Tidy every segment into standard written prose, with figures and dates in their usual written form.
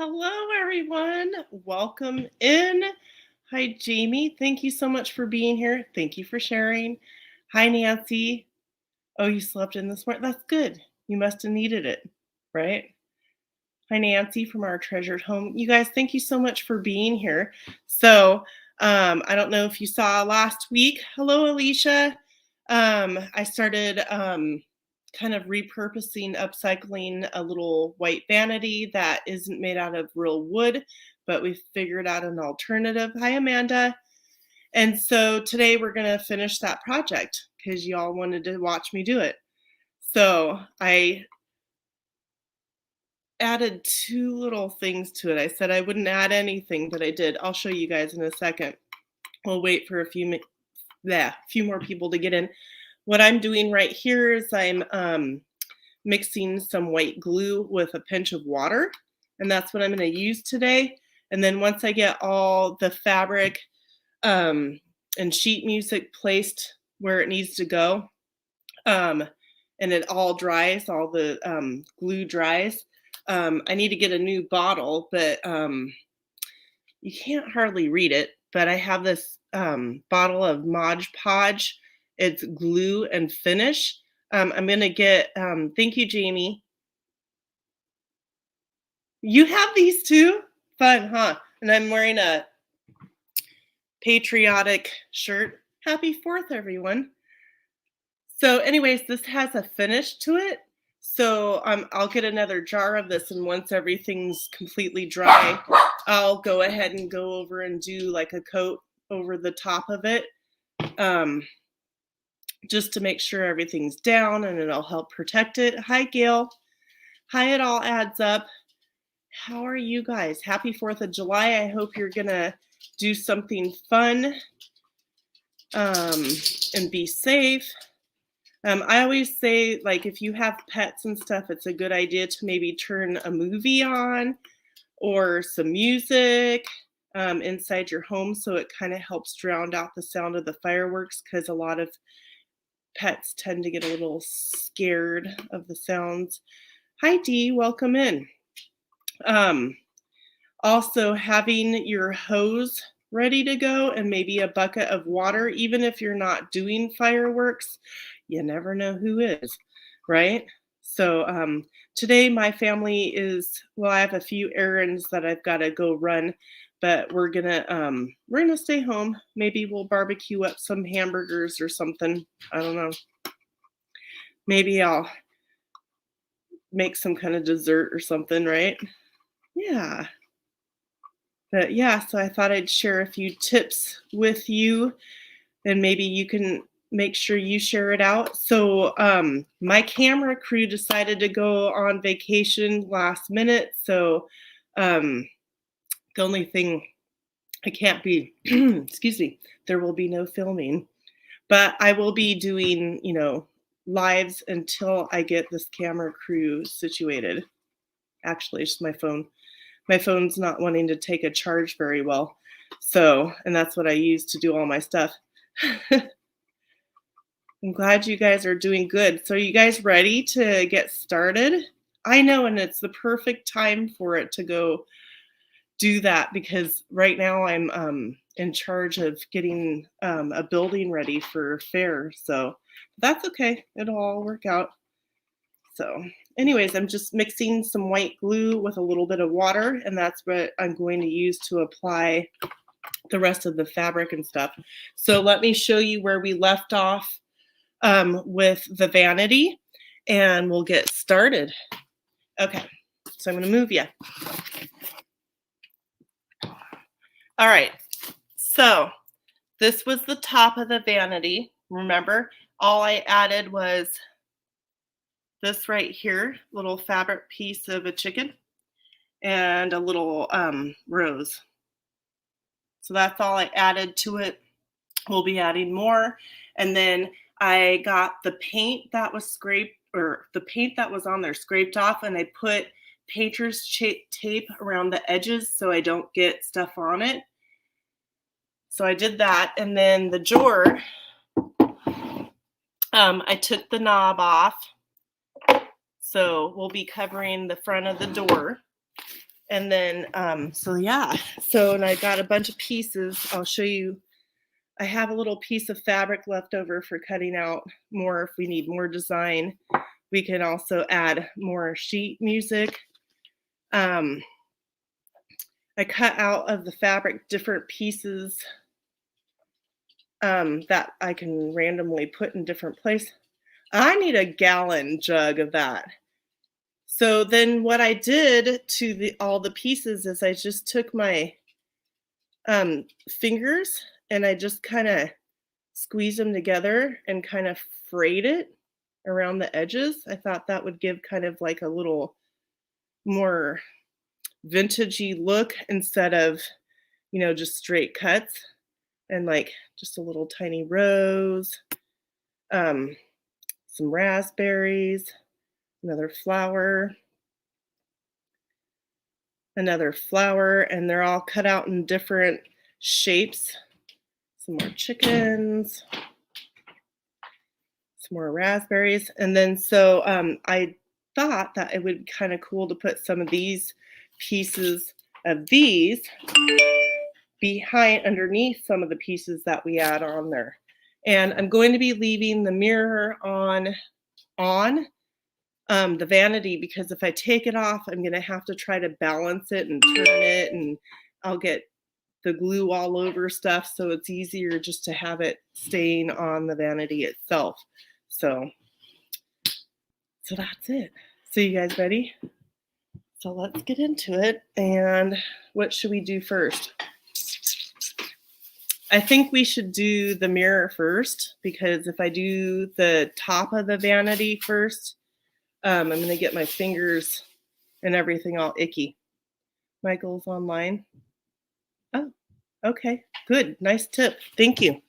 Hello, everyone. Welcome in. Hi, Jamie. Thank you so much for being here. Thank you for sharing. Hi, Nancy. Oh, you slept in this morning? That's good. You must have needed it, right? Hi, Nancy from our treasured home. You guys, thank you so much for being here. So, I don't know if you saw last week. Hello, Alicia. I started kind of repurposing, upcycling a little white vanity that isn't made out of real wood, but we figured out an alternative. Hi, Amanda. And so today we're going to finish that project because y'all wanted to watch me do it. So I added two little things to it. I said I wouldn't add anything, but I did. I'll show you guys in a second. We'll wait for a few more people to get in. What I'm doing right here is I'm mixing some white glue with a pinch of water, and that's what I'm going to use today. And then once I get all the fabric and sheet music placed where it needs to go, and it all dries, all the glue dries, I need to get a new bottle, but you can't hardly read it. But I have this bottle of Mod Podge. It's glue and finish. I'm going to get, thank you, Jamie. You have these too? Fun, huh? And I'm wearing a patriotic shirt. Happy 4th, everyone. So anyways, this has a finish to it. So I'll get another jar of this, and once everything's completely dry, I'll go ahead and go over and do like a coat over the top of it, just to make sure everything's down, and it'll help protect it. Hi, Gail. Hi, it all adds up. How are you guys? Happy 4th of July. I hope you're going to do something fun and be safe. I always say, like, if you have pets and stuff, it's a good idea to maybe turn a movie on or some music inside your home, so it kind of helps drown out the sound of the fireworks, because a lot of pets tend to get a little scared of the sounds. Hi, Dee, welcome in. Also, having your hose ready to go and maybe a bucket of water, even if you're not doing fireworks, you never know who is, right? So today my family is, well, I have a few errands that I've got to go run, but we're gonna stay home. Maybe we'll barbecue up some hamburgers or something. I don't know. Maybe I'll make some kind of dessert or something, right? Yeah. But yeah, so I thought I'd share a few tips with you, and maybe you can make sure you share it out. So my camera crew decided to go on vacation last minute. So the only thing I can't be, excuse me, there will be no filming. But I will be doing, lives until I get this camera crew situated. Actually, it's just my phone. My phone's not wanting to take a charge very well. So, and that's what I use to do all my stuff. I'm glad you guys are doing good. So, are you guys ready to get started? I know, and it's the perfect time for it to go do that, because right now I'm in charge of getting a building ready for fair. So, that's okay. It'll all work out. So, anyways, I'm just mixing some white glue with a little bit of water, and that's what I'm going to use to apply the rest of the fabric and stuff. So let me show you where we left off with the vanity, and we'll get started. Okay, so I'm going to move you. All right, so this was the top of the vanity. Remember, all I added was this right here, little fabric piece of a chicken, and a little rose. So that's all I added to it. We'll be adding more. And then I got the paint that was scraped, or the paint that was on there scraped off, and I put painter's tape around the edges so I don't get stuff on it. So I did that. And then the drawer, I took the knob off. So we'll be covering the front of the door. And then, so yeah, so, and I got a bunch of pieces. I'll show you. I have a little piece of fabric left over for cutting out more if we need more design. We can also add more sheet music. I cut out of the fabric different pieces that I can randomly put in different places. I need a gallon jug of that. So then what I did to all the pieces is I just took my fingers and I just kind of squeeze them together and kind of frayed it around the edges. I thought that would give kind of like a little more vintagey look instead of, just straight cuts, and like just a little tiny rose, some raspberries, another flower, and they're all cut out in different shapes. Some more chickens, some more raspberries. And then so I thought that it would be kind of cool to put some of these pieces of these behind underneath some of the pieces that we add on there. And I'm going to be leaving the mirror on the vanity, because if I take it off, I'm going to have to try to balance it and turn it, and I'll get the glue all over stuff. So it's easier just to have it staying on the vanity itself. So that's it. So you guys ready? So let's get into it. And what should we do first? I think we should do the mirror first, because if I do the top of the vanity first, I'm going to get my fingers and everything all icky. Michael's online. Oh, okay, good. Nice tip. Thank you.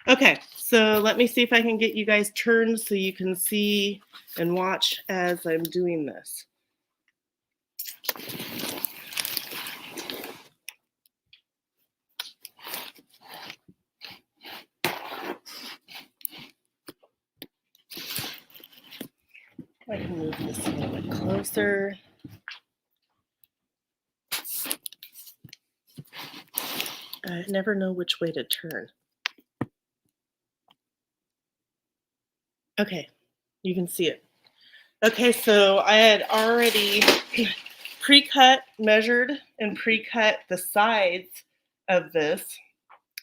Okay, so let me see if I can get you guys turned so you can see and watch as I'm doing this. I can move this a little bit closer. I never know which way to turn. Okay, you can see it. Okay, so I had already pre-cut, measured, and pre-cut the sides of this,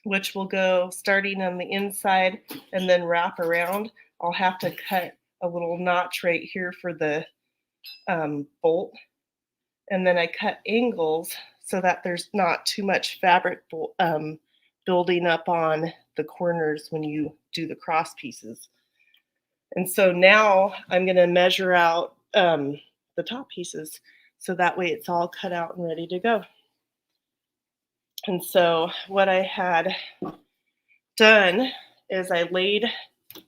which will go starting on the inside and then wrap around. I'll have to cut a little notch right here for the bolt. And then I cut angles so that there's not too much fabric building up on the corners when you do the cross pieces. And so now I'm going to measure out the top pieces, so that way it's all cut out and ready to go. And so what I had done is I laid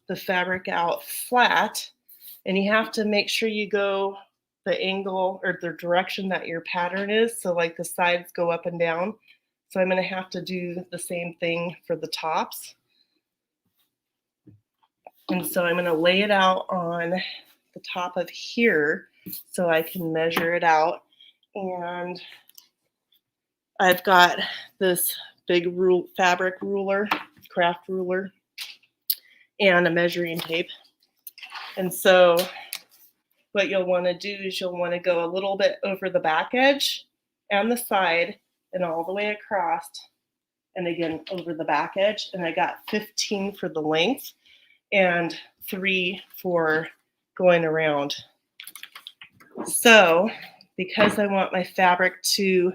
the fabric out flat, and you have to make sure you go the angle or the direction that your pattern is. So like the sides go up and down. So I'm going to have to do the same thing for the tops. And so I'm going to lay it out on the top of here so I can measure it out. And I've got this big fabric ruler, craft ruler, and a measuring tape. And so what you'll want to do is you'll want to go a little bit over the back edge and the side and all the way across, and again over the back edge. And I got 15 for the length and 3 for going around. So because I want my fabric to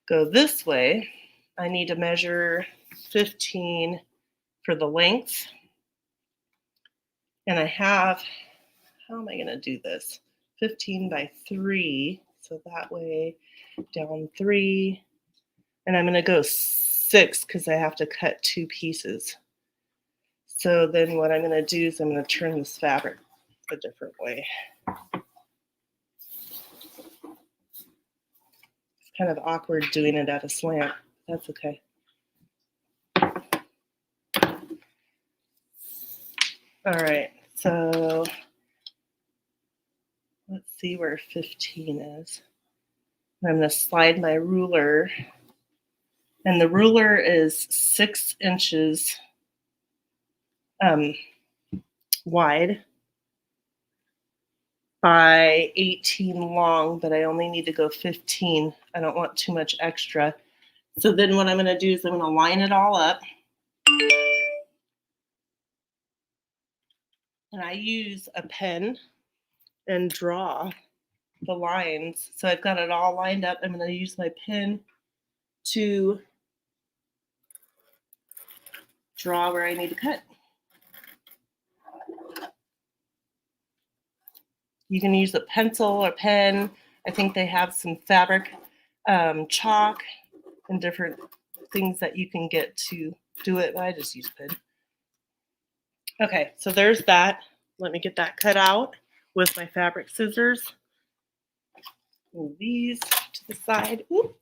go this way, I need to measure 15 for the length. And I have, how am I going to do this? 15 by 3. So that way, down 3. And I'm going to go 6 because I have to cut 2 pieces. So then what I'm going to do is I'm going to turn this fabric a different way. It's kind of awkward doing it at a slant. That's okay. All right, so let's see where 15 is. And I'm going to slide my ruler, and the ruler is 6 inches wide by 18 long, but I only need to go 15. I don't want too much extra. So then what I'm going to do is I'm going to line it all up. And I use a pen and draw the lines. So I've got it all lined up. I'm going to use my pen to draw where I need to cut. You can use a pencil or pen. I think they have some fabric chalk and different things that you can get to do it. I just use a pen. Okay, so there's that. Let me get that cut out with my fabric scissors. Move these to the side. Oop.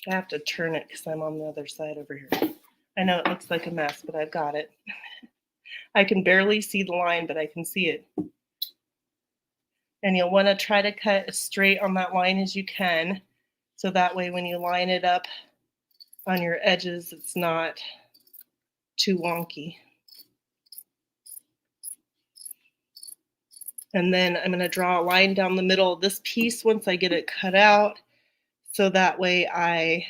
I have to turn it because I'm on the other side over here. I know it looks like a mess, but I've got it. I can barely see the line, but I can see it. And you'll want to try to cut as straight on that line as you can, so that way when you line it up on your edges, it's not too wonky. And then I'm going to draw a line down the middle of this piece once I get it cut out, so that way I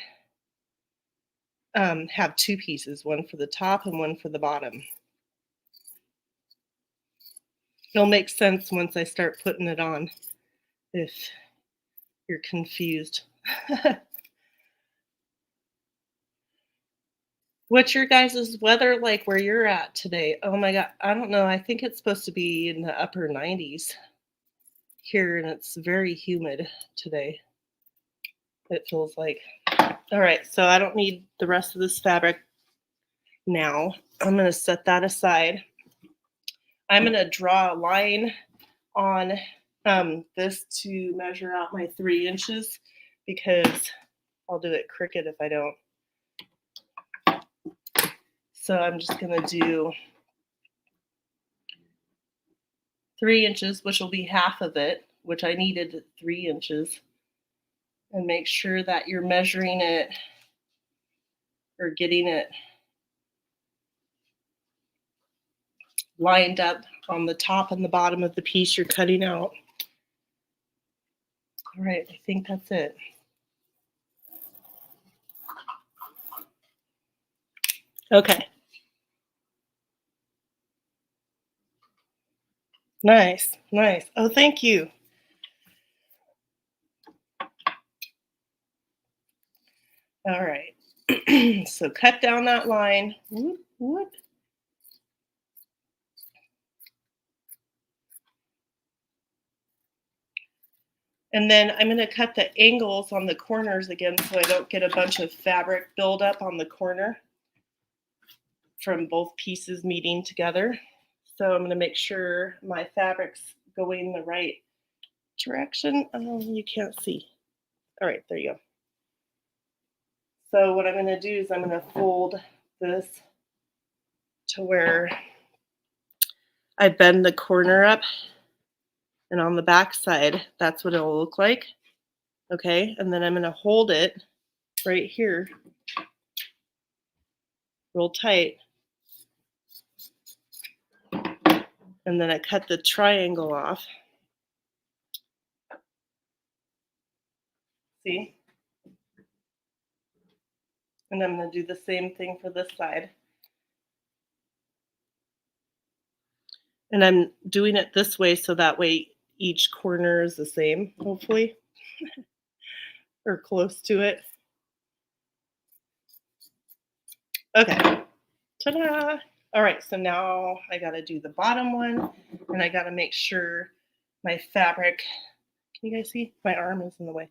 have 2 pieces, one for the top and one for the bottom. It'll make sense once I start putting it on if you're confused. What's your guys' weather like where you're at today? Oh my God, I don't know. I think it's supposed to be in the upper 90s here, and it's very humid today. It feels like. All right, so I don't need the rest of this fabric now. I'm going to set that aside. I'm going to draw a line on this to measure out my 3 inches, because I'll do it crooked if I don't. So I'm just going to do 3 inches, which will be half of it, which I needed 3 inches. And make sure that you're measuring it or getting it lined up on the top and the bottom of the piece you're cutting out. All right, I think that's it. Okay. Nice, nice. Oh, thank you. All right. So cut down that line. Whoop, whoop. And then I'm going to cut the angles on the corners again so I don't get a bunch of fabric buildup on the corner from both pieces meeting together. So I'm going to make sure my fabric's going the right direction. Oh, you can't see. All right, there you go. So what I'm going to do is I'm going to fold this to where I bend the corner up, and on the back side, that's what it'll look like. Okay, and then I'm going to hold it right here real tight. And then I cut the triangle off. See? And I'm going to do the same thing for this side. And I'm doing it this way so that way each corner is the same, hopefully, or close to it. Okay. Ta-da! All right, so now I got to do the bottom one, and I got to make sure my fabric, can you guys see? My arm is in the way.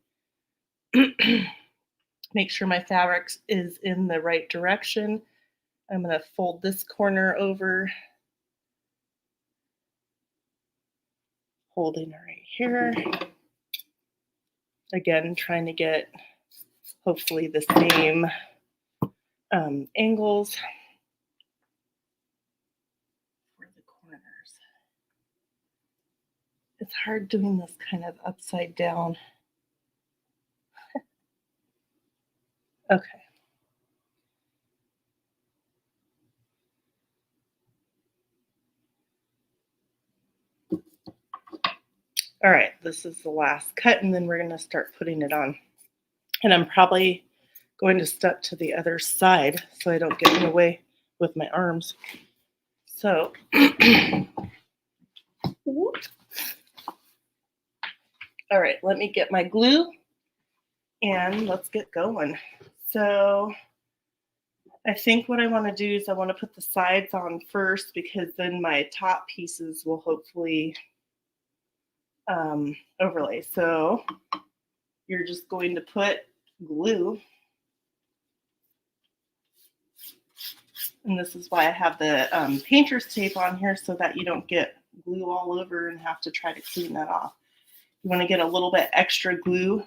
Make sure my fabric is in the right direction. I'm going to fold this corner over, holding it right here. Again, trying to get hopefully the same angles. It's hard doing this kind of upside down. Okay. All right, this is the last cut, and then we're going to start putting it on. And I'm probably going to step to the other side so I don't get in the way with my arms. So, all right, let me get my glue and let's get going. So, I think what I want to do is I want to put the sides on first because then my top pieces will hopefully overlay. So, you're just going to put glue. And this is why I have the painter's tape on here so that you don't get glue all over and have to try to clean that off. You want to get a little bit extra glue.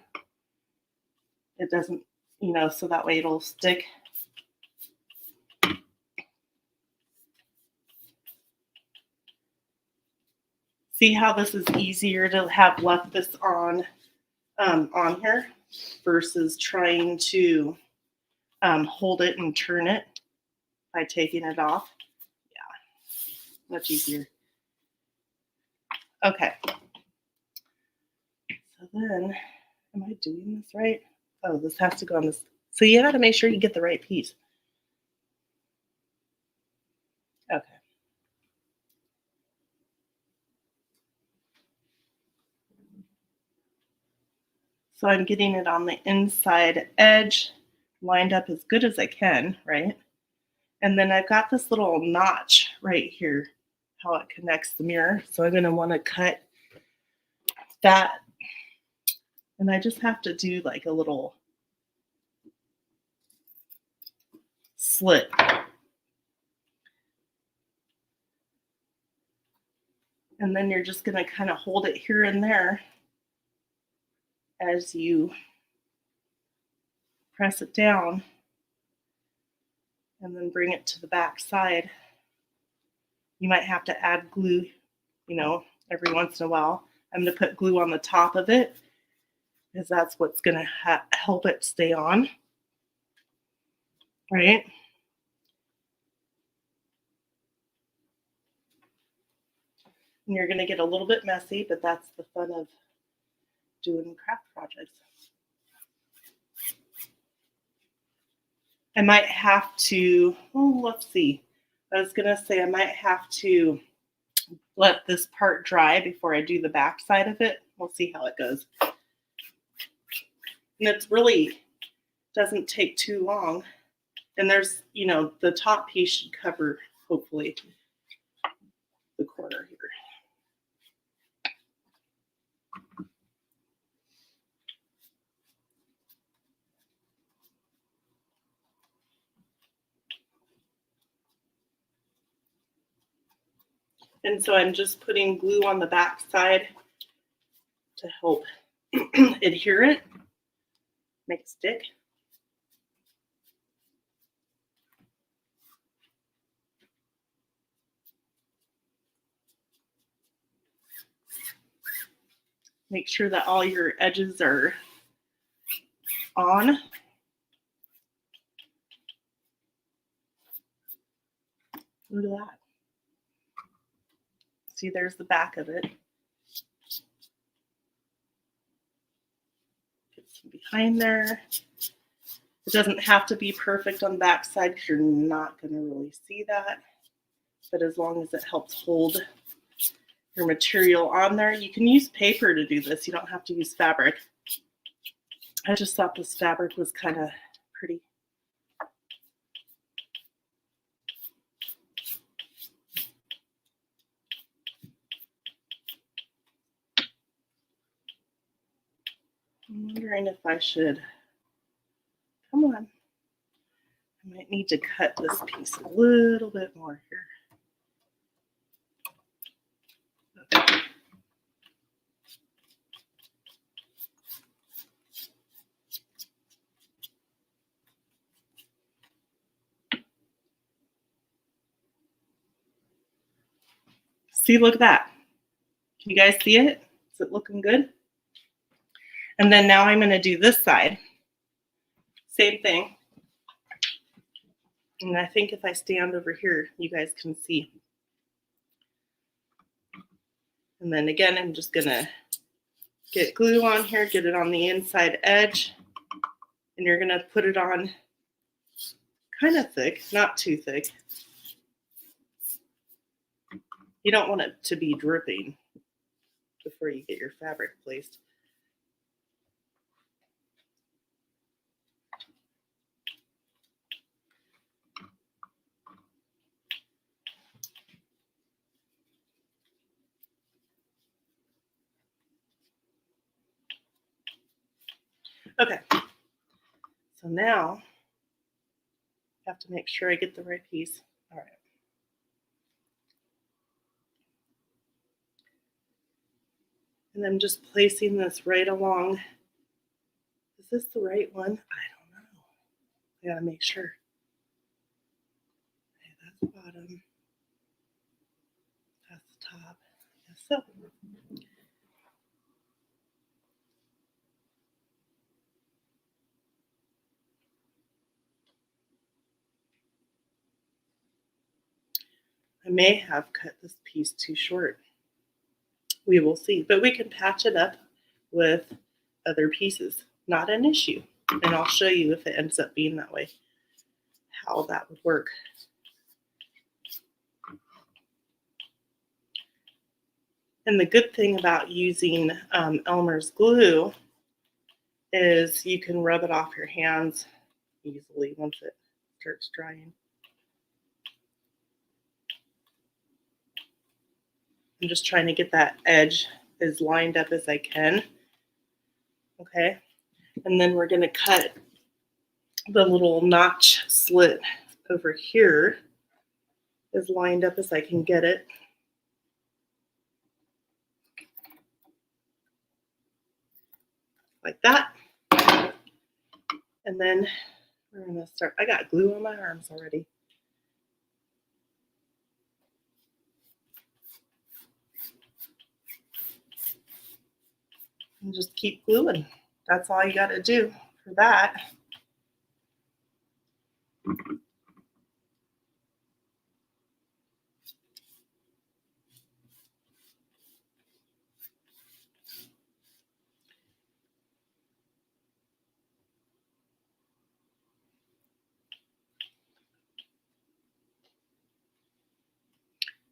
It doesn't, so that way it'll stick. See how this is easier to have left this on here versus trying to hold it and turn it by taking it off. Yeah, much easier. Okay. So then, am I doing this right? Oh, this has to go on this. So you got to make sure you get the right piece. Okay. So I'm getting it on the inside edge, lined up as good as I can, right? And then I've got this little notch right here, how it connects the mirror. So I'm going to want to cut that. And I just have to do like a little slit. And then you're just going to kind of hold it here and there as you press it down and then bring it to the back side. You might have to add glue, every once in a while. I'm going to put glue on the top of it because that's what's going to help it stay on, right? And you're going to get a little bit messy, but that's the fun of doing craft projects. I might have to, let's see. I was going to say I might have to let this part dry before I do the back side of it. We'll see how it goes. And it's really doesn't take too long. And there's, the top piece should cover, hopefully, the corner here. And so I'm just putting glue on the back side to help adhere it, make it stick. Make sure that all your edges are on. Look at that. See, there's the back of it. Get some behind there. It doesn't have to be perfect on the back side because you're not going to really see that. But as long as it helps hold your material on there, you can use paper to do this. You don't have to use fabric. I just thought this fabric was kind of pretty. I'm wondering if I should, come on. I might need to cut this piece a little bit more here. Okay. See, look at that. Can you guys see it? Is it looking good? And then now I'm going to do this side. Same thing. And I think if I stand over here, you guys can see. And then again, I'm just going to get glue on here, get it on the inside edge. And you're going to put it on kind of thick, not too thick. You don't want it to be dripping before you get your fabric placed. Okay, so now I have to make sure I get the right piece. All right. And I'm just placing this right along. Is this the right one? I don't know. I gotta make sure. Okay, that's the bottom. That's the top. I guess so. I may have cut this piece too short. We will see, but we can patch it up with other pieces. Not an issue. And I'll show you if it ends up being that way, how that would work. And the good thing about using Elmer's glue is you can rub it off your hands easily once it starts drying. I'm just trying to get that edge as lined up as I can. Okay, and then we're going to cut the little notch slit over here as lined up as I can get it. Like that. And then we're going to start. I got glue on my arms already. And just keep gluing. That's all you got to do for that.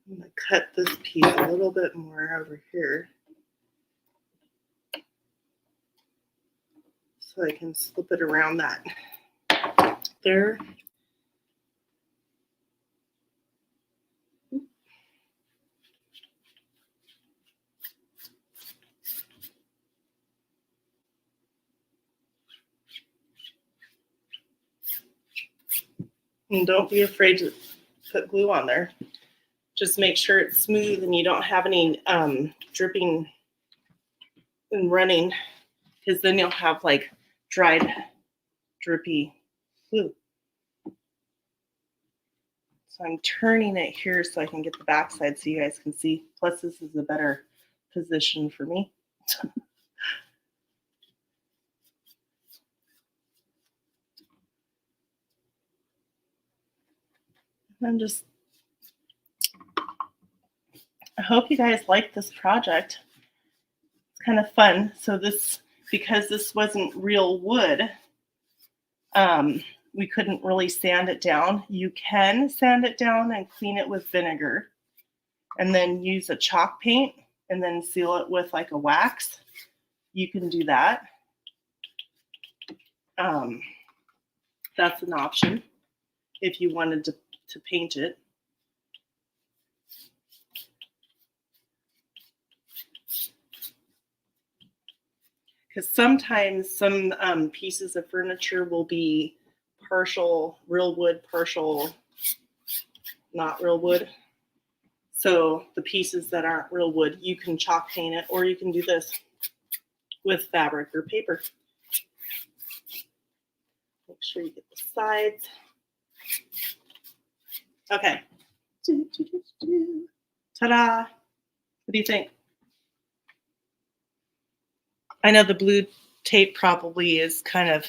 I'm going to cut this piece a little bit more over here so I can slip it around that there. And don't be afraid to put glue on there. Just make sure it's smooth and you don't have any dripping and running, because then you'll have like dried, drippy glue. So I'm turning it here so I can get the back side so you guys can see. Plus this is a better position for me. I hope you guys like this project. It's kind of fun. So this, because this wasn't real wood, we couldn't really sand it down. You can sand it down and clean it with vinegar and then use a chalk paint and then seal it with like a wax. You can do that. That's an option if you wanted to paint it. Because sometimes some pieces of furniture will be partial real wood, partial not real wood. So the pieces that aren't real wood, you can chalk paint it, or you can do this with fabric or paper. Make sure you get the sides. Okay. Ta-da! What do you think? I know the blue tape probably is kind of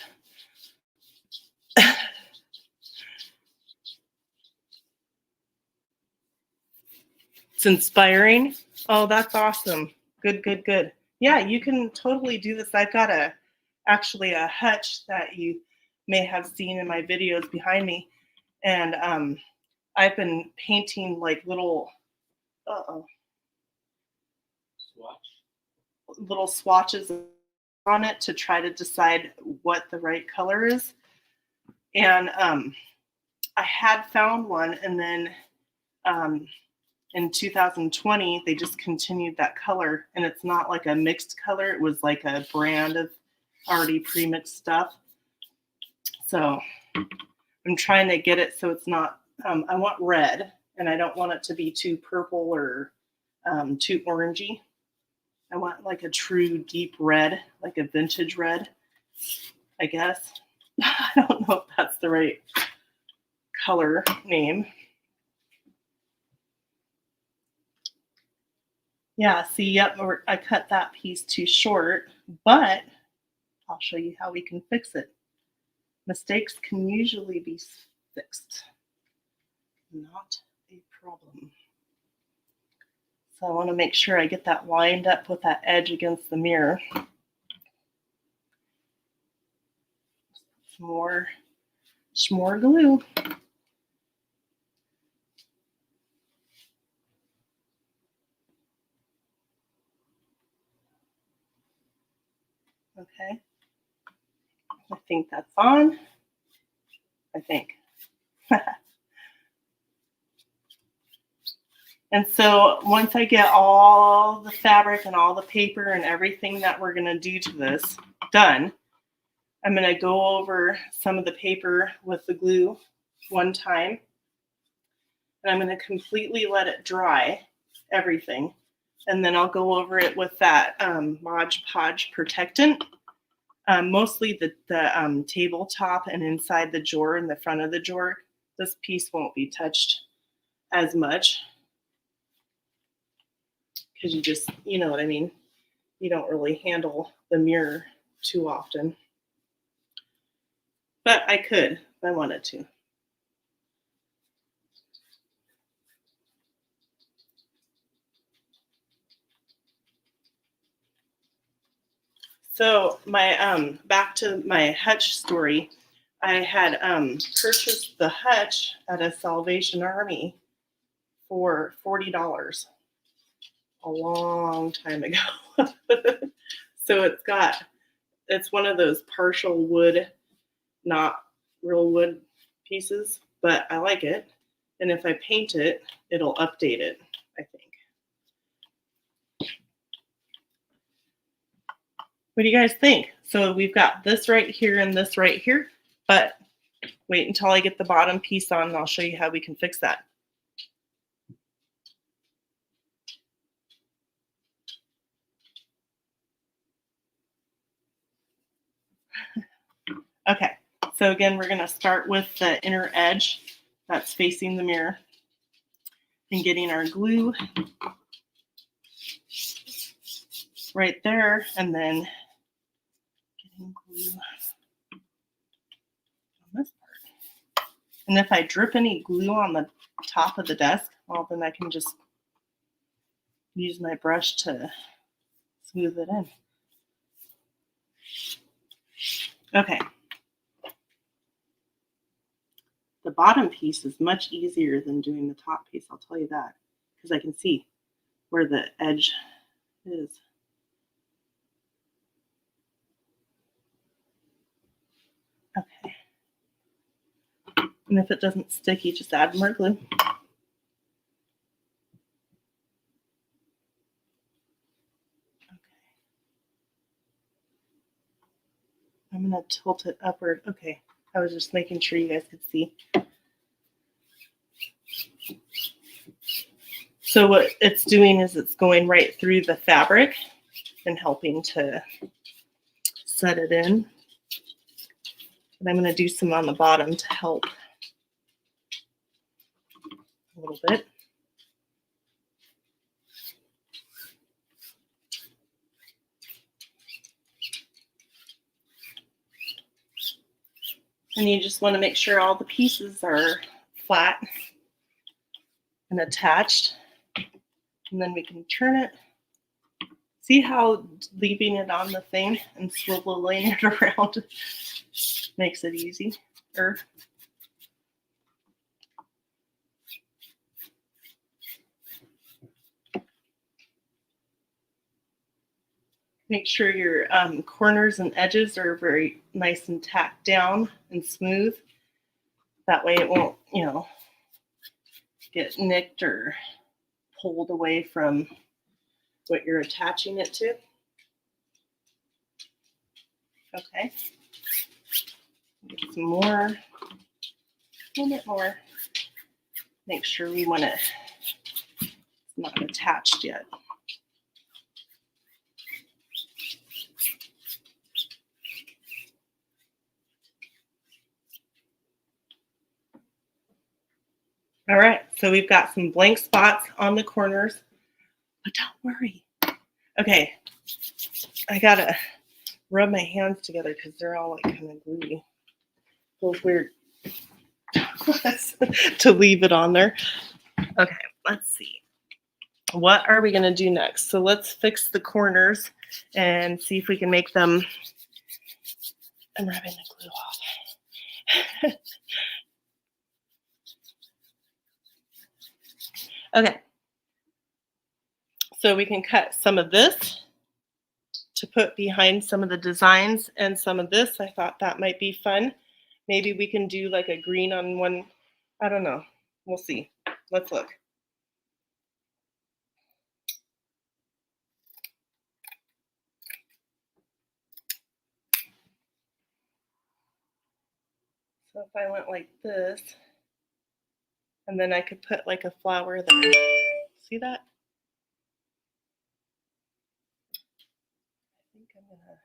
it's inspiring. Oh, that's awesome. Good, good, good. Yeah, you can totally do this. I've got actually a hutch that you may have seen in my videos behind me. And I've been painting like little little swatches on it to try to decide what the right color is. And I had found one, and then in 2020 they just continued that color, and it's not like a mixed color. It was like a brand of already pre-mixed stuff. So I'm trying to get it so it's not I want red, and I don't want it to be too purple or too orangey. I want like a true deep red, like a vintage red, I guess. I don't know if that's the right color name. Yeah, see, yep, I cut that piece too short, but I'll show you how we can fix it. Mistakes can usually be fixed. Not a problem. So I want to make sure I get that lined up with that edge against the mirror. Some more glue. Okay. I think that's on. I think. And so once I get all the fabric and all the paper and everything that we're going to do to this done, I'm going to go over some of the paper with the glue one time. And I'm going to completely let it dry, everything. And then I'll go over it with that Mod Podge protectant. Mostly the tabletop and inside the drawer and the front of the drawer. This piece won't be touched as much, because you know what I mean. You don't really handle the mirror too often. But I could if I wanted to. So my back to my hutch story, I had purchased the hutch at a Salvation Army for $40 a long time ago. So it's one of those partial wood, not real wood pieces, but I like it. And if I paint it, it'll update it, I think. What do you guys think? So we've got this right here and this right here, but wait until I get the bottom piece on and I'll show you how we can fix that. Okay, so again, we're going to start with the inner edge that's facing the mirror and getting our glue right there, and then getting glue on this part. And if I drip any glue on the top of the desk, well, then I can just use my brush to smooth it in. Okay. The bottom piece is much easier than doing the top piece, I'll tell you that, because I can see where the edge is. Okay. And if it doesn't stick, you just add more glue. I'm going to tilt it upward. Okay, I was just making sure you guys could see. So what it's doing is it's going right through the fabric and helping to set it in. And I'm going to do some on the bottom to help a little bit. And you just want to make sure all the pieces are flat and attached. And then we can turn it. See how leaving it on the thing and swiveling it around makes it easy? Make sure your corners and edges are very nice and tacked down and smooth. That way it won't, get nicked or pulled away from what you're attaching it to. Okay. Get some more, a little bit more. Make sure we want it not attached yet. All right, so we've got some blank spots on the corners, but don't worry. Okay, I gotta rub my hands together because they're all like kind of gluey. Feels weird to leave it on there. Okay, let's see. What are we gonna do next? So let's fix the corners and see if we can make them. I'm rubbing the glue off. Okay, so we can cut some of this to put behind some of the designs and some of this. I thought that might be fun. Maybe we can do like a green on one. I don't know. We'll see. Let's look. So if I went like this, and then I could put like a flower there. See that? I think I'm gonna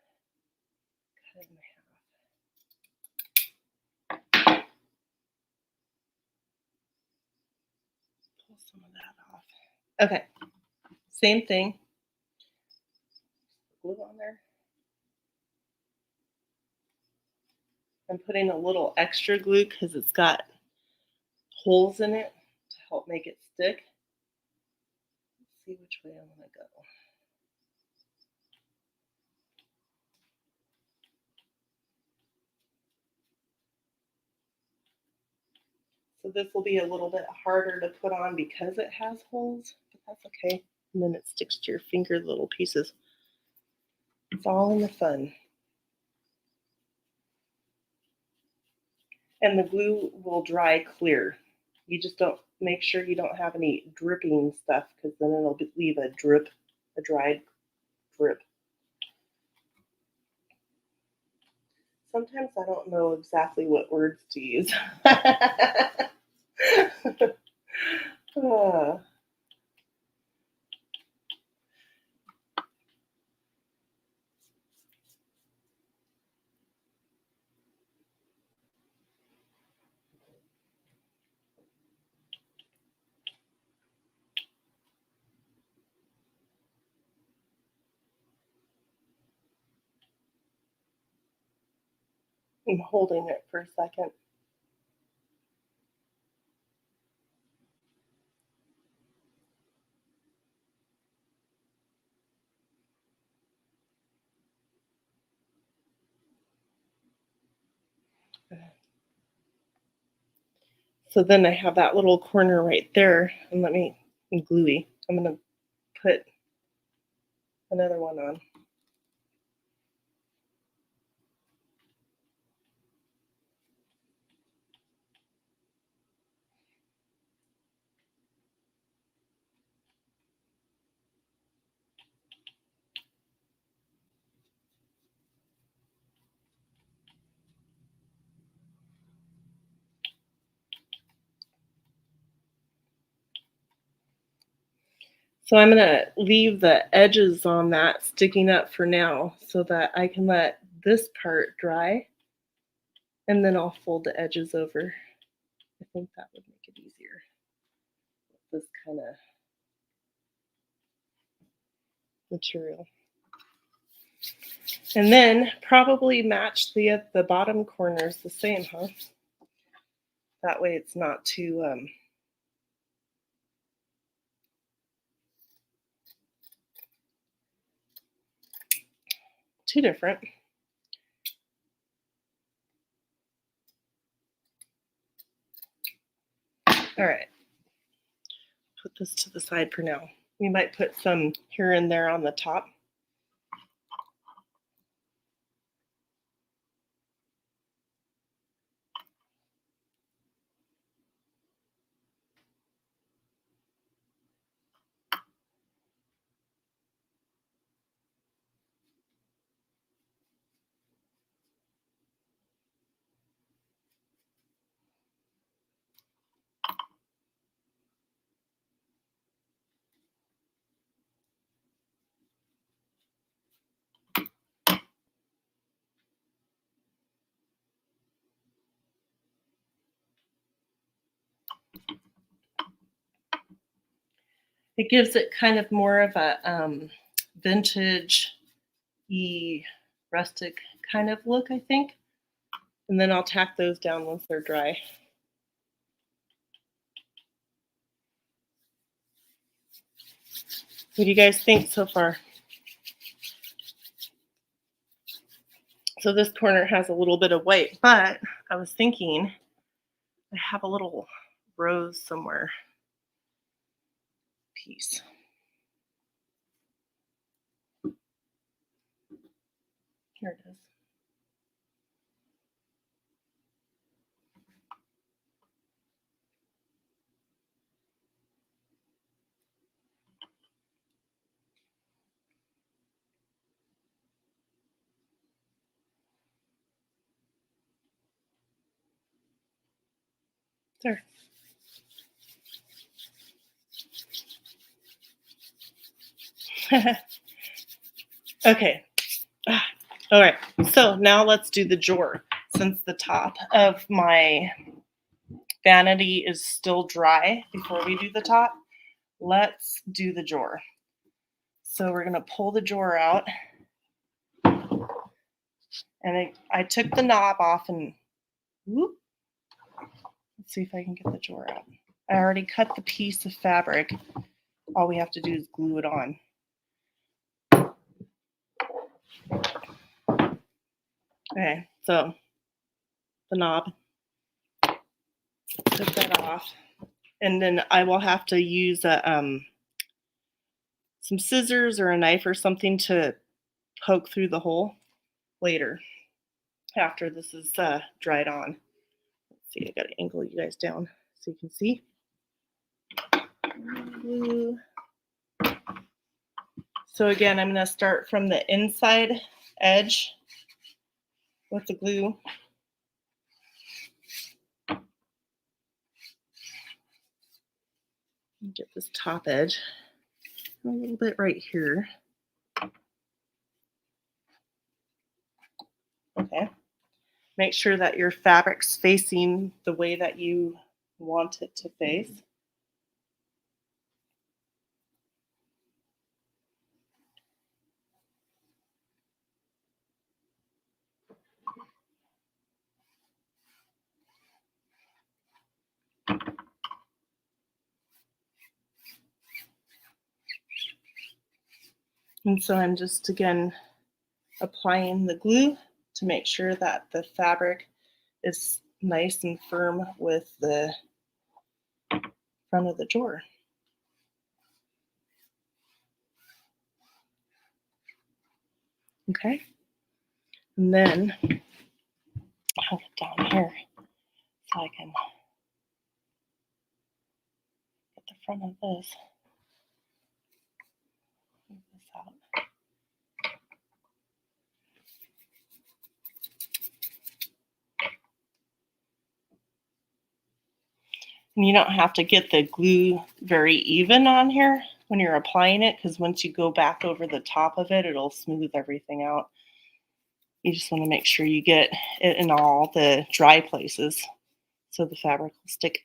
cut it in half. Pull some of that off. Okay, same thing. Glue on there. I'm putting a little extra glue because it's got holes in it to help make it stick. Let's see which way I want to go. So this will be a little bit harder to put on because it has holes, but that's okay. And then it sticks to your finger, little pieces. It's all in the fun. And the glue will dry clear. You just don't make sure you don't have any dripping stuff because then it'll leave a drip, a dried drip. Sometimes I don't know exactly what words to use. I'm holding it for a second. So then I have that little corner right there, and let me, I'm gluey. I'm gonna put another one on. So I'm gonna leave the edges on that sticking up for now so that I can let this part dry, and then I'll fold the edges over. I think that would make it easier. This kind of material. And then probably match the bottom corners the same, huh? That way it's not too too different. All right, put this to the side for now. We might put some here and there on the top. It gives it kind of more of a vintage-y, rustic kind of look, I think. And then I'll tack those down once they're dry. What do you guys think so far? So this corner has a little bit of white, but I was thinking I have a little rose somewhere piece. Here it is. There. Okay. All right. So now let's do the drawer. Since the top of my vanity is still dry before we do the top, let's do the drawer. So we're going to pull the drawer out. And I took the knob off and whoop. Let's see if I can get the drawer out. I already cut the piece of fabric. All we have to do is glue it on. Okay, so the knob, took that off. And then I will have to use some scissors or a knife or something to poke through the hole later after this is dried on. Let's see, I got to angle you guys down so you can see. Glue. So again, I'm going to start from the inside edge with the glue. Get this top edge a little bit right here. Okay. Make sure that your fabric's facing the way that you want it to face. And so I'm just, again, applying the glue to make sure that the fabric is nice and firm with the front of the drawer. Okay. And then I'll get down here so I can get the front of this. Move this out. And you don't have to get the glue very even on here when you're applying it, because once you go back over the top of it, it'll smooth everything out. You just want to make sure you get it in all the dry places so the fabric will stick.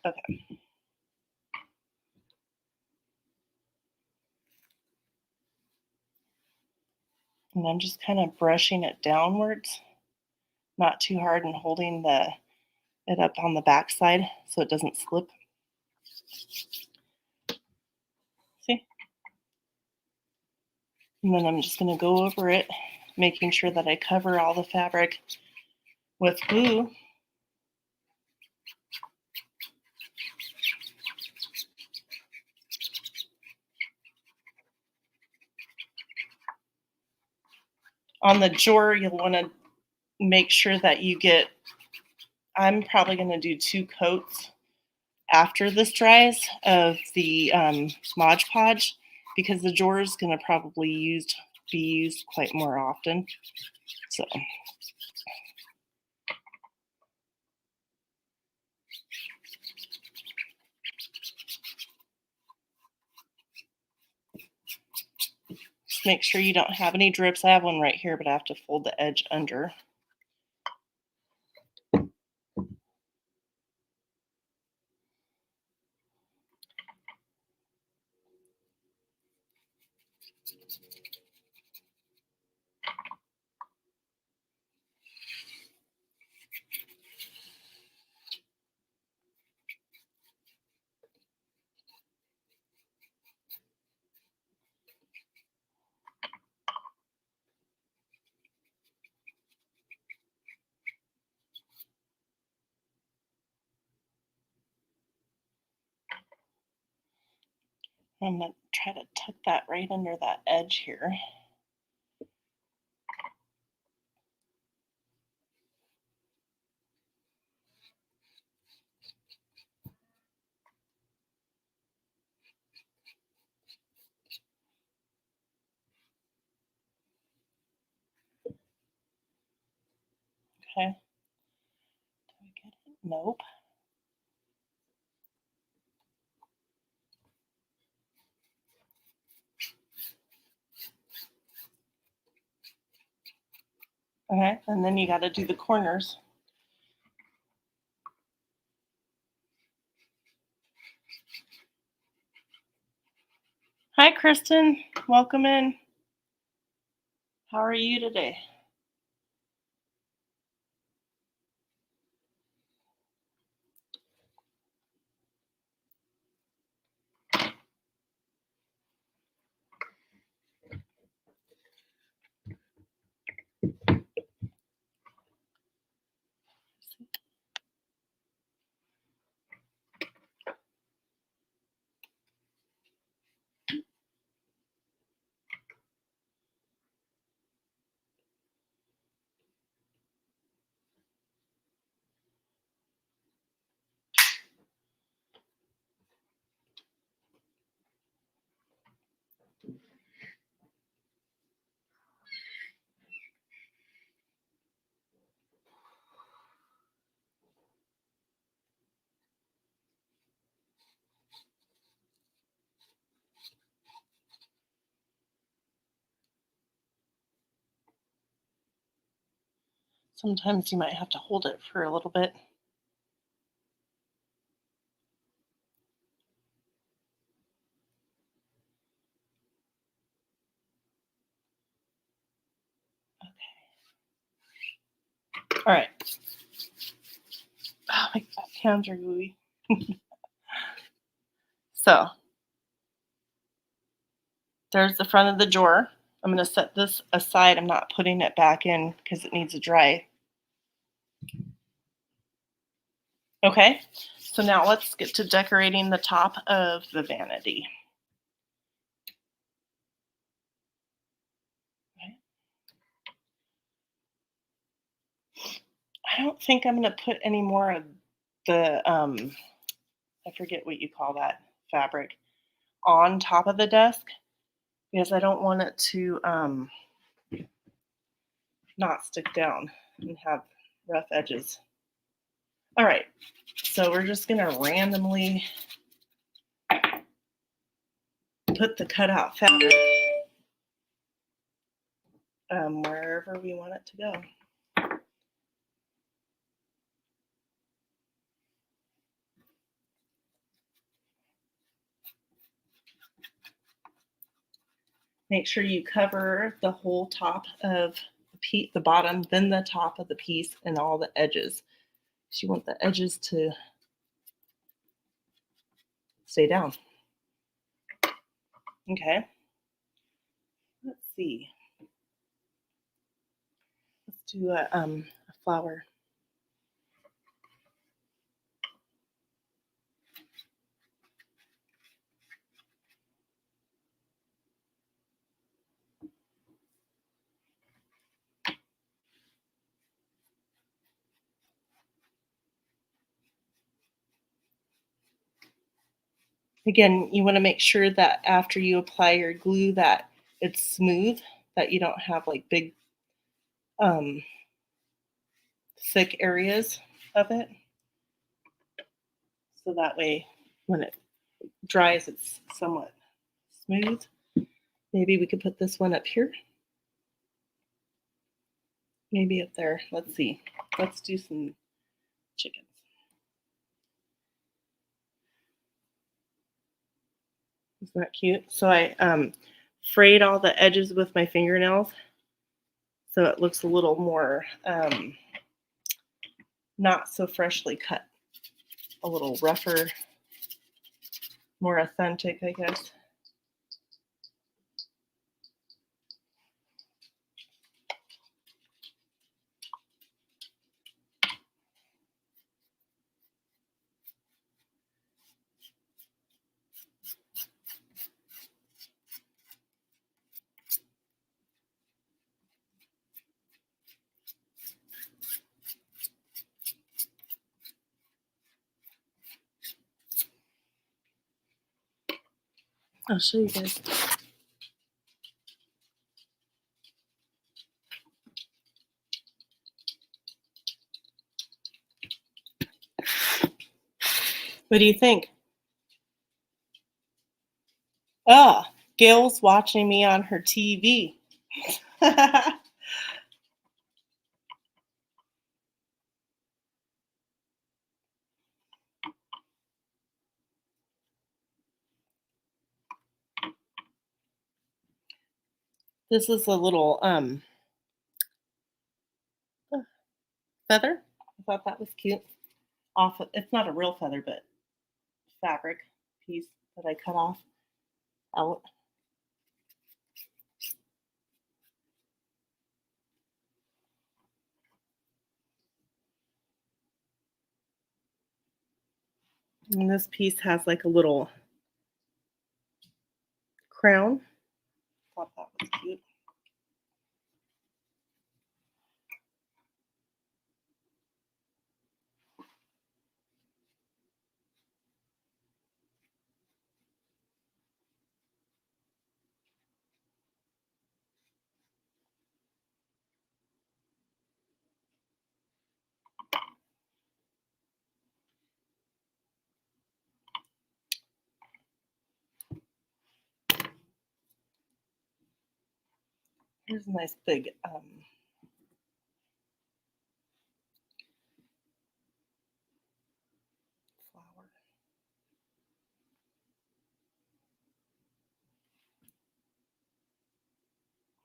Okay. And I'm just kind of brushing it downwards, not too hard, and holding it up on the back side so it doesn't slip. See? And then I'm just going to go over it, making sure that I cover all the fabric with glue. On the drawer, you'll want to make sure that you get, I'm probably going to do 2 coats after this dries of the Mod Podge, because the drawer is going to probably be used quite more often. So just make sure you don't have any drips. I have one right here, but I have to fold the edge under. I'm going to try to tuck that right under that edge here. Okay. Did we get it? Nope. Okay, and then you got to do the corners. Hi, Kristen. Welcome in. How are you today? Sometimes you might have to hold it for a little bit. Okay. All right. Oh, my hands are gooey. So there's the front of the drawer. I'm going to set this aside. I'm not putting it back in because it needs to dry. Okay, so now let's get to decorating the top of the vanity. Okay. I don't think I'm going to put any more of the, I forget what you call that fabric, on top of the desk, because I don't want it to not stick down and have rough edges. All right, so we're just going to randomly put the cutout fabric wherever we want it to go. Make sure you cover the whole top of the bottom, then the top of the piece, and all the edges. So you want the edges to stay down. Okay. Let's see. Let's do a flower. Again, you want to make sure that after you apply your glue that it's smooth, that you don't have like big um, thick areas of it. So that way when it dries, it's somewhat smooth. Maybe we could put this one up here. Maybe up there. Let's see. Let's do some chickens. Isn't that cute? So I frayed all the edges with my fingernails so it looks a little more not so freshly cut, a little rougher, more authentic, I guess. I'll show you guys. What do you think? Ah, Gail's watching me on her TV. This is a little feather. I thought that was cute. Off of, it's not a real feather, but fabric piece that I cut off out. And this piece has like a little crown. Thought that was cute. Here's a nice big flower.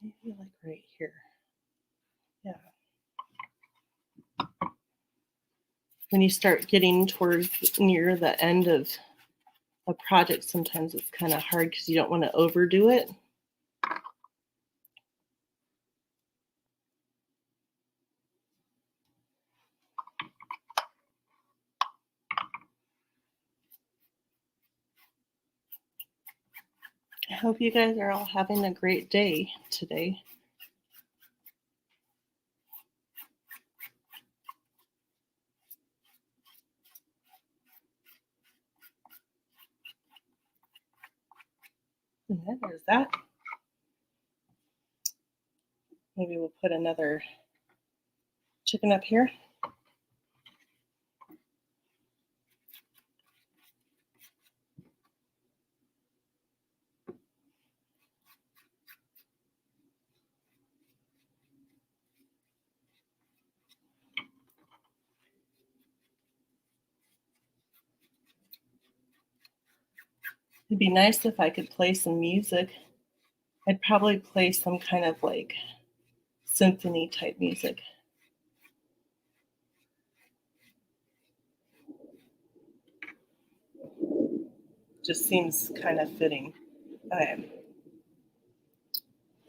Maybe like right here. Yeah. When you start getting towards near the end of a project, sometimes it's kind of hard because you don't want to overdo it. I hope you guys are all having a great day today. And then there's that. Maybe we'll put another chicken up here. It'd be nice if I could play some music. I'd probably play some kind of like symphony type music. Just seems kind of fitting. Okay.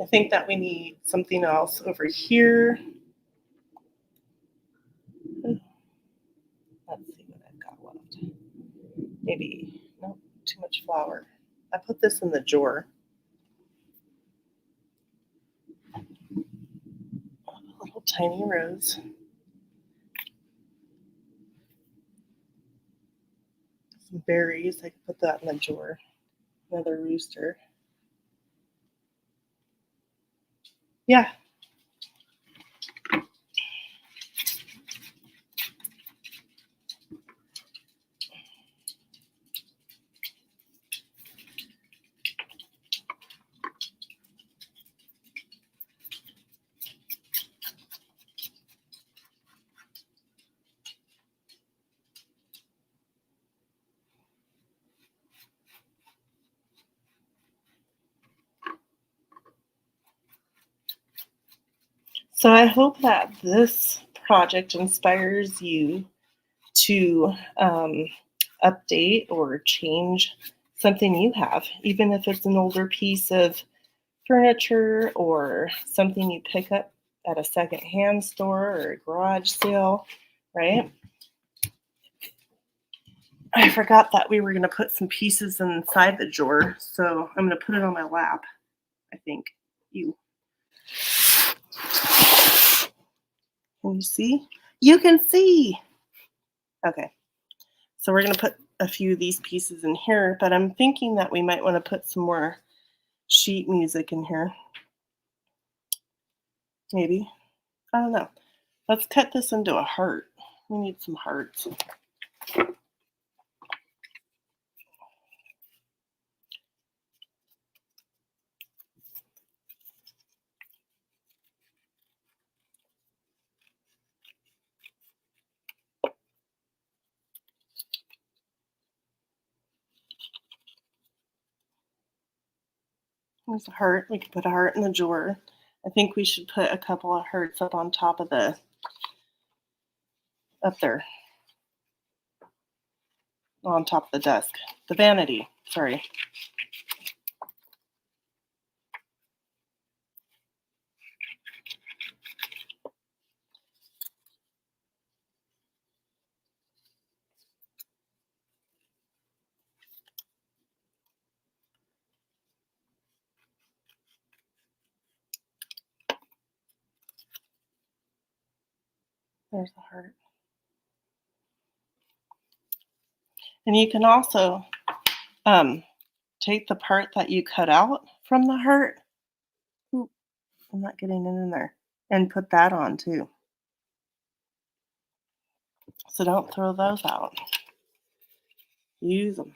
I think that we need something else over here. Let's see what I've got left. Maybe, nope, too much flour. I put this in the drawer. A little tiny rose. Some berries. I could put that in the drawer. Another rooster. Yeah. So I hope that this project inspires you to update or change something you have, even if it's an older piece of furniture or something you pick up at a secondhand store or a garage sale, right? I forgot that we were going to put some pieces inside the drawer, so I'm going to put it on my lap, I think. Can you see? You can see! Okay, so we're going to put a few of these pieces in here, but I'm thinking that we might want to put some more sheet music in here. Maybe. I don't know. Let's cut this into a heart. We need some hearts. There's a heart. We could put a heart in the drawer. I think we should put a couple of hearts up on top of up there, on top of the desk. The vanity, sorry. There's the heart. And you can also take the part that you cut out from the heart. Ooh, I'm not getting it in there. And put that on too. So don't throw those out. Use them.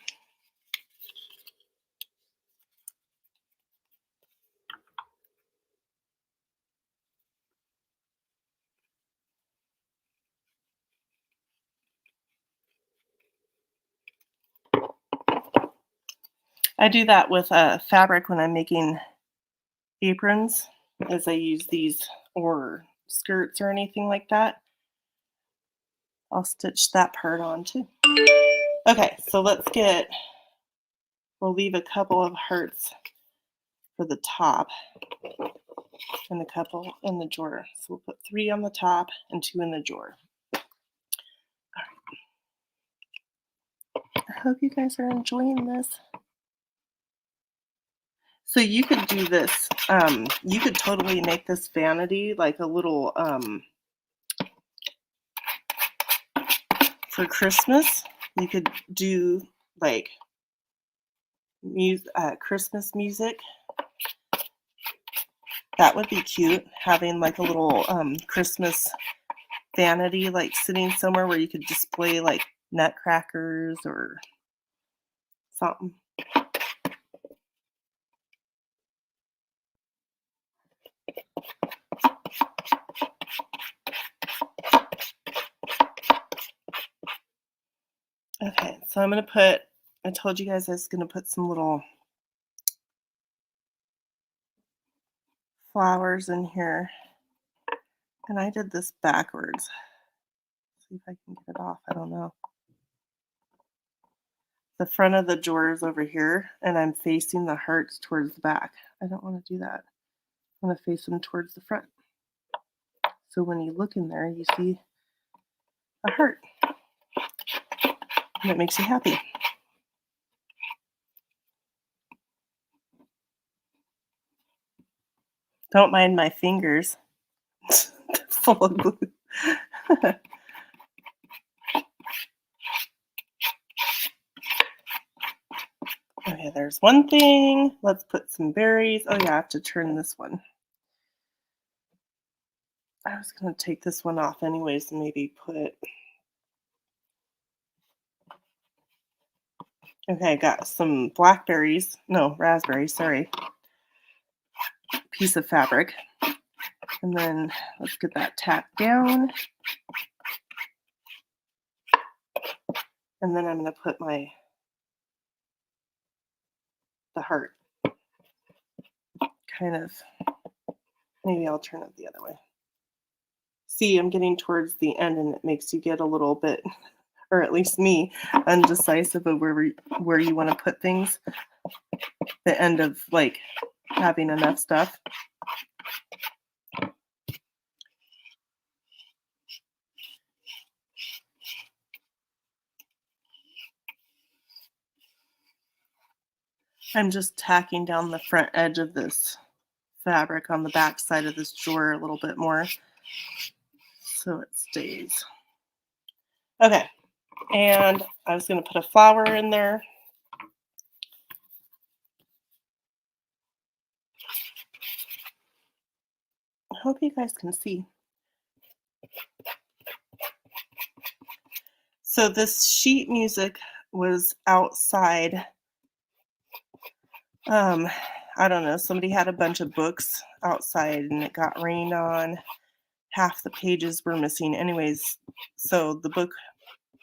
I do that with fabric when I'm making aprons, as I use these, or skirts or anything like that. I'll stitch that part on too. Okay, so we'll leave a couple of hearts for the top and a couple in the drawer. So we'll put 3 on the top and 2 in the drawer. All right. I hope you guys are enjoying this. So you could do this. You could totally make this vanity like a little for Christmas. You could do like Christmas music. That would be cute, having like a little Christmas vanity like sitting somewhere where you could display like nutcrackers or something. Okay, so I'm going to put, I told you guys I was going to put some little flowers in here. And I did this backwards. See if I can get it off. I don't know. The front of the drawer is over here, and I'm facing the hearts towards the back. I don't want to do that. I want to face them towards the front. So when you look in there, you see a heart. And it makes you happy. Don't mind my fingers. Full of glue. Okay, there's one thing. Let's put some berries. Oh yeah, I have to turn this one. I was going to take this one off anyways and maybe put... Okay, I got some blackberries. No, raspberries, sorry. Piece of fabric. And then let's get that tacked down. And then I'm going to put the heart. Kind of, maybe I'll turn it the other way. See, I'm getting towards the end and it makes you get a little bit, or at least me, undecisive of where you want to put things. The end of like having enough stuff. I'm just tacking down the front edge of this fabric on the back side of this drawer a little bit more so it stays. Okay, and I was going to put a flower in there. I hope you guys can see. So this sheet music was outside. I don't know, somebody had a bunch of books outside and it got rained on. Half the pages were missing anyways. So the book,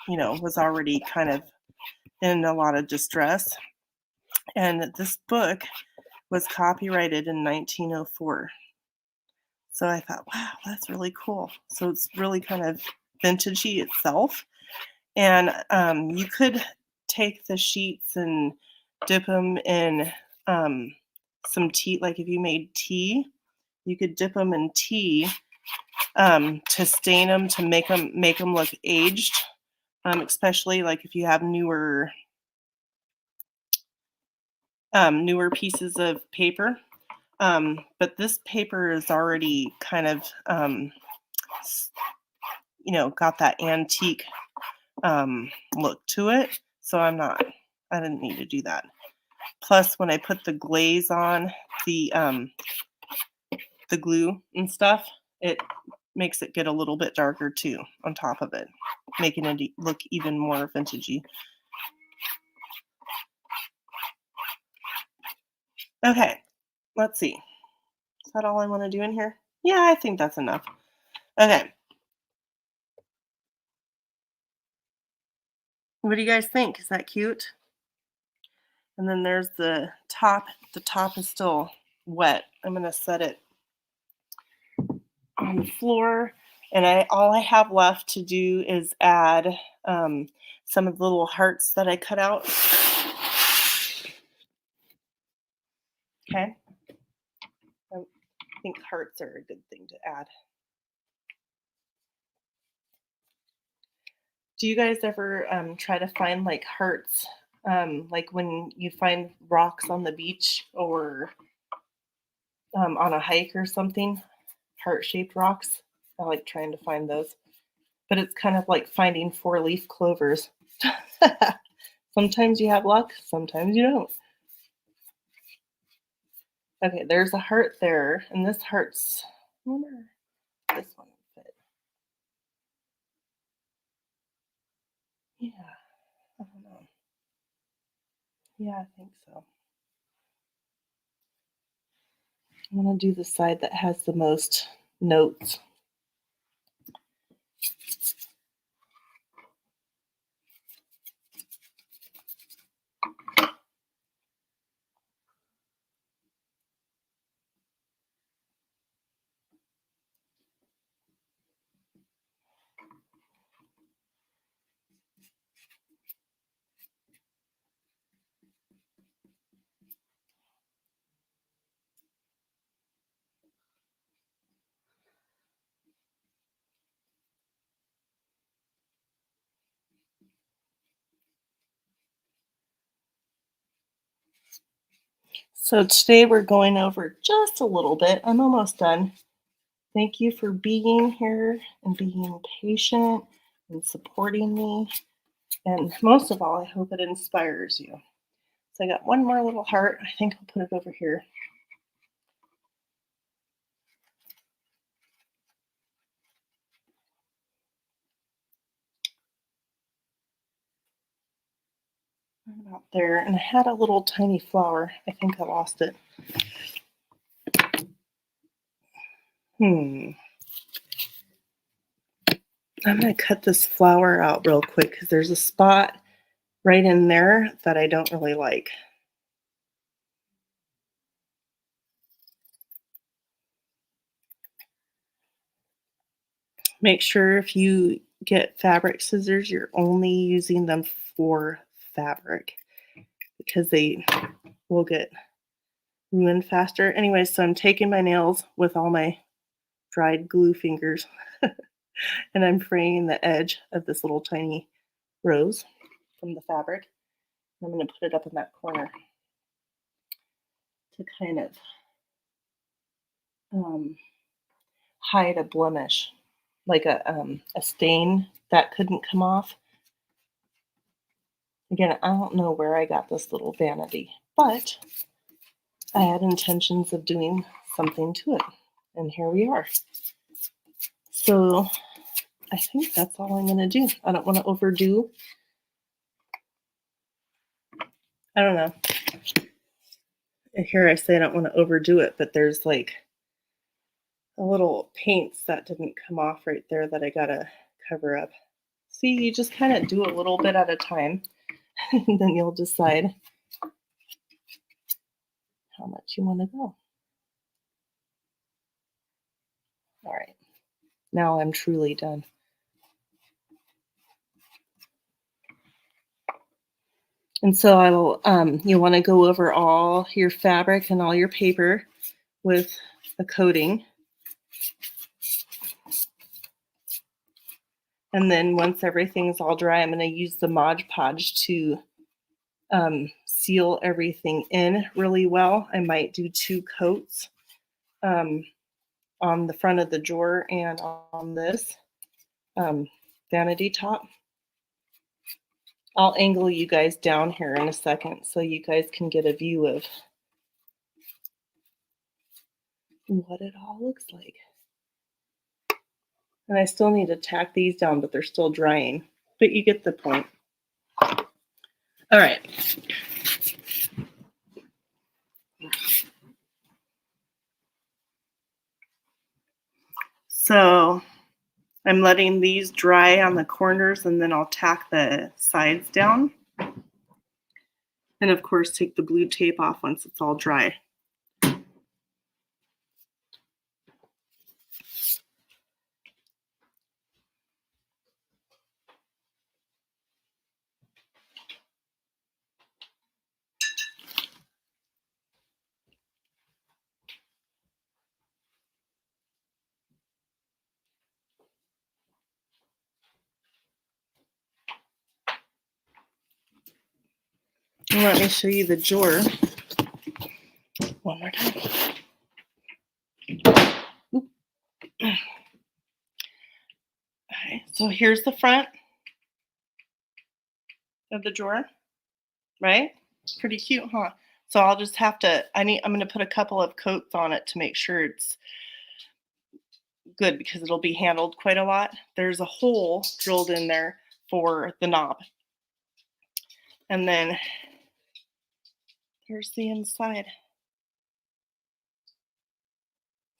was already kind of in a lot of distress. And this book was copyrighted in 1904. So I thought, wow, that's really cool. So it's really kind of vintagey itself. And you could take the sheets and dip them in some tea. Like if you made tea, you could dip them in tea to stain them, to make them look aged. Especially like if you have newer pieces of paper. But this paper is already kind of, got that antique look to it. So I didn't need to do that. Plus, when I put the glaze on the glue and stuff, it makes it get a little bit darker too on top of it, making it look even more vintagey. Okay, let's see. Is that all I want to do in here? Yeah, I think that's enough. Okay. What do you guys think? Is that cute? And then there's the top. The top is still wet. I'm going to set it on the floor. And all I have left to do is add some of the little hearts that I cut out. Okay. I think hearts are a good thing to add. Do you guys ever try to find like hearts, like when you find rocks on the beach or on a hike or something, heart-shaped rocks? I like trying to find those. But it's kind of like finding four-leaf clovers. Sometimes you have luck, sometimes you don't. Okay, there's a heart there, and this heart's, I wonder if this one will fit. Yeah, I don't know. Yeah, I think so. I'm going to do the side that has the most notes. So today we're going over just a little bit. I'm almost done. Thank you for being here and being patient and supporting me. And most of all, I hope it inspires you. So I got one more little heart. I think I'll put it over here. Right about there. And I had a little tiny flower. I think I lost it. I'm going to cut this flower out real quick because there's a spot right in there that I don't really like. Make sure if you get fabric scissors, you're only using them for fabric because they will get ruined faster. Anyway, so I'm taking my nails with all my dried glue fingers and I'm fraying the edge of this little tiny rose from the fabric. I'm going to put it up in that corner to kind of hide a blemish, like a stain that couldn't come off. Again, I don't know where I got this little vanity, but I had intentions of doing something to it, and here we are. So I think that's all I'm going to do. I don't want to overdo. I don't know. Here I say I don't want to overdo it, but there's like a little paints that didn't come off right there that I got to cover up. See, you just kind of do a little bit at a time, and then you'll decide how much you want to go. All right. Now I'm truly done. And so I will, you want to go over all your fabric and all your paper with a coating. And then once everything's all dry, I'm going to use the Mod Podge to seal everything in really well. I might do 2 coats on the front of the drawer and on this vanity top. I'll angle you guys down here in a second so you guys can get a view of what it all looks like. And I still need to tack these down, but they're still drying. But you get the point. All right. So I'm letting these dry on the corners and then I'll tack the sides down. And of course, take the blue tape off once it's all dry. And let me show you the drawer one more time. Okay, so here's the front of the drawer, right? Pretty cute, huh? So I'll just have to, I'm going to put a couple of coats on it to make sure it's good because it'll be handled quite a lot. There's a hole drilled in there for the knob. And then here's the inside.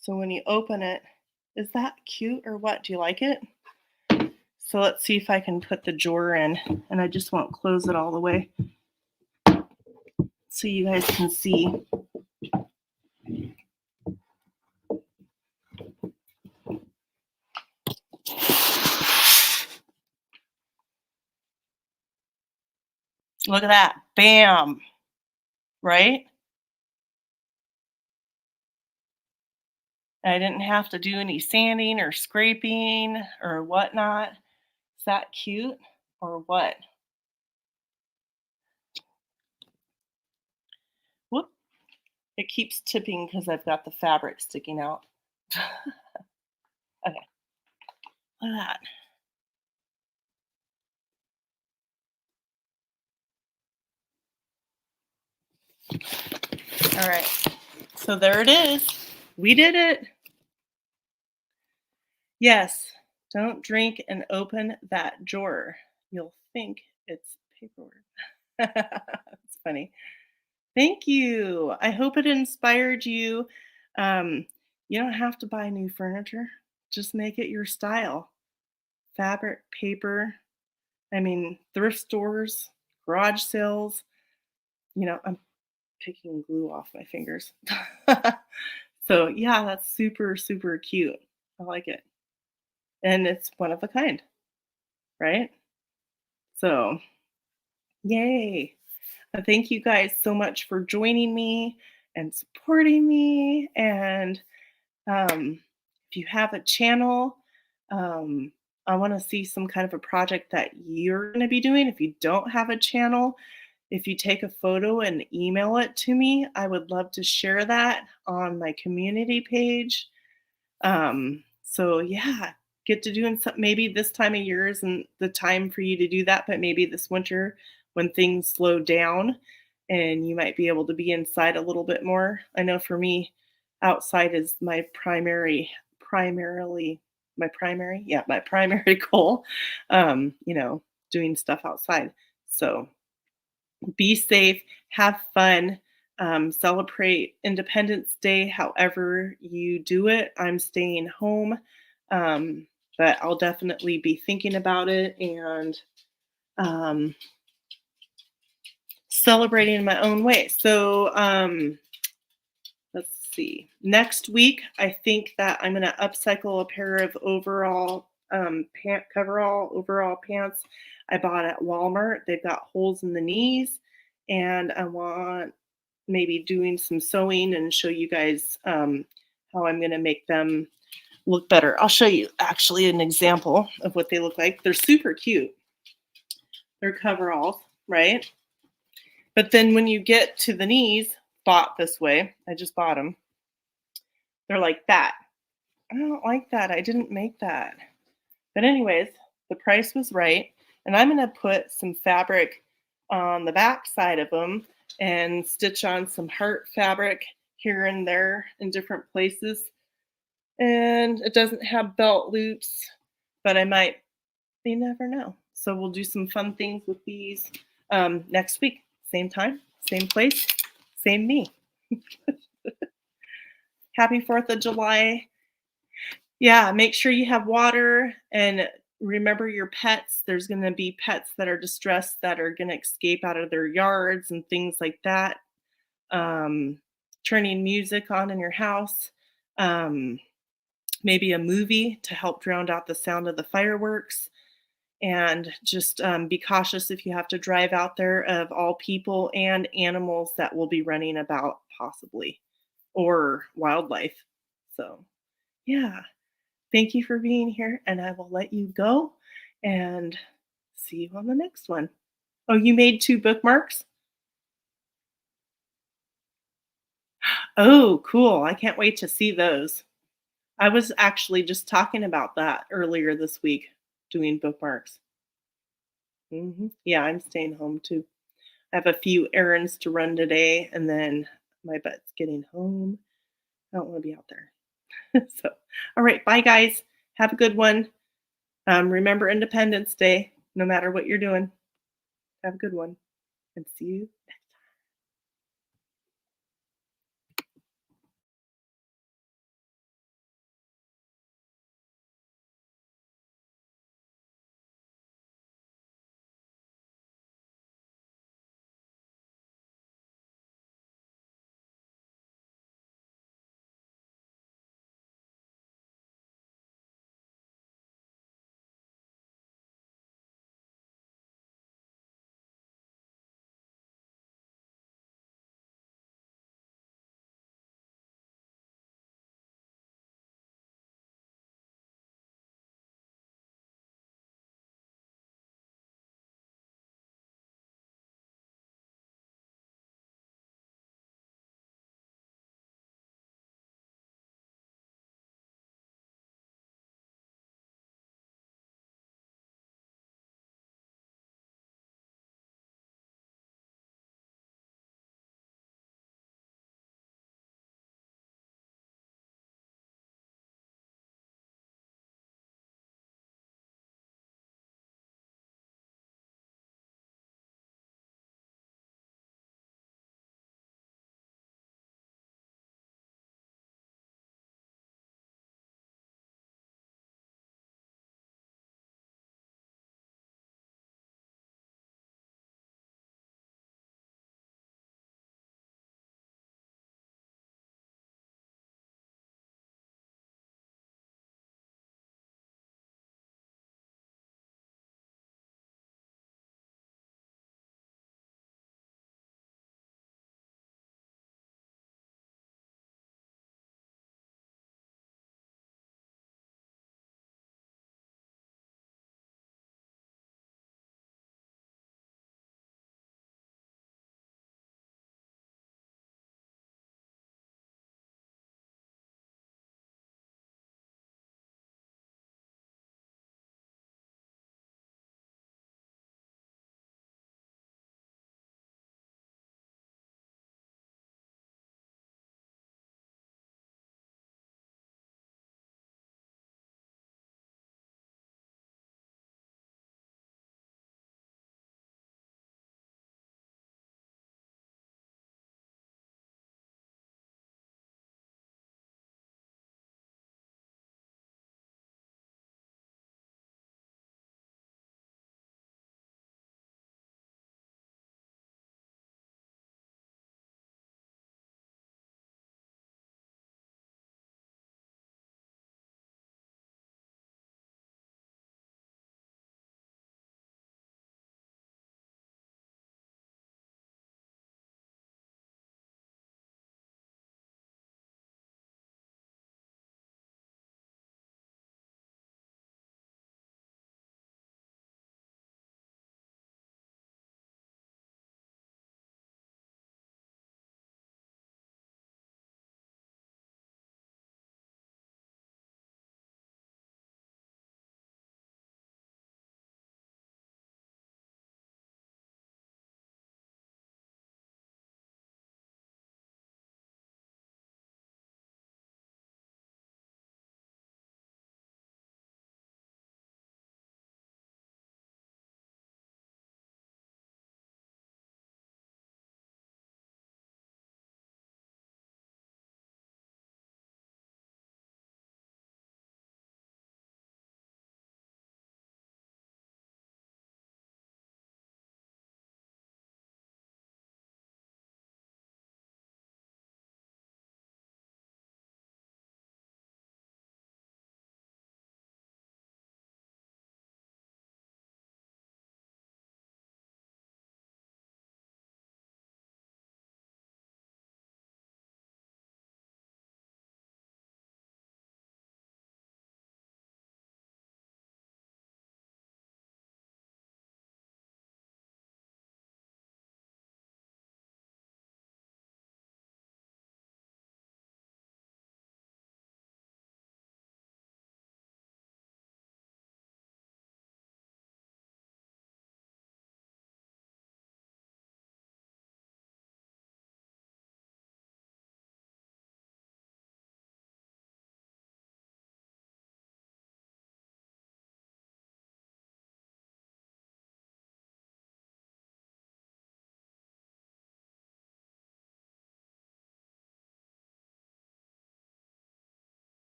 So when you open it, is that cute or what? Do you like it? So let's see if I can put the drawer in, and I just won't close it all the way so you guys can see. Look at that. Bam. Right? I didn't have to do any sanding or scraping or whatnot. Is that cute or what? Whoop. It keeps tipping because I've got the fabric sticking out. Okay, look at that. All right, so there it is. We did it. Yes, don't drink and open that drawer. You'll think it's paperwork. It's funny. Thank you. I hope it inspired you. Um, you don't have to buy new furniture. Just make it your style. Fabric, paper. I mean, thrift stores, garage sales. I'm picking glue off my fingers. So, yeah, that's super, super cute. I like it. And it's one of a kind, right? So, yay. Thank you guys so much for joining me and supporting me. And if you have a channel, um, I want to see some kind of a project that you're going to be doing. If you don't have a channel, if you take a photo and email it to me, I would love to share that on my community page. So yeah, get to doing something. Maybe this time of year isn't the time for you to do that, but maybe this winter when things slow down and you might be able to be inside a little bit more. I know for me, outside is my my primary goal. Doing stuff outside. So be safe, have fun, celebrate Independence Day however you do it. I'm staying home, but I'll definitely be thinking about it and um, celebrating in my own way. So let's see. Next week, I think that I'm going to upcycle a pair of coverall overall pants I bought at Walmart. They've got holes in the knees, and I want maybe doing some sewing and show you guys how I'm going to make them look better. I'll show you actually an example of what they look like. They're super cute. They're coveralls, right? But then when you get to the knees, bought this way, I just bought them. They're like that. I don't like that. I didn't make that. But anyways, the price was right. And I'm going to put some fabric on the back side of them and stitch on some heart fabric here and there in different places. And it doesn't have belt loops, but you never know. So we'll do some fun things with these next week. Same time, same place, same me. Happy 4th of July. Yeah, make sure you have water and remember your pets. There's going to be pets that are distressed that are going to escape out of their yards and things like that. Um, Turning music on in your house. Maybe a movie to help drown out the sound of the fireworks. And just be cautious if you have to drive out there of all people and animals that will be running about, possibly, or wildlife. So, yeah. Thank you for being here, and I will let you go and see you on the next one. Oh, you made 2 bookmarks? Oh, cool. I can't wait to see those. I was actually just talking about that earlier this week, doing bookmarks. Yeah, I'm staying home too. I have a few errands to run today, and then my butt's getting home. I don't want to be out there. So, all right, bye guys. Have a good one. Remember Independence Day, no matter what you're doing. Have a good one, and see you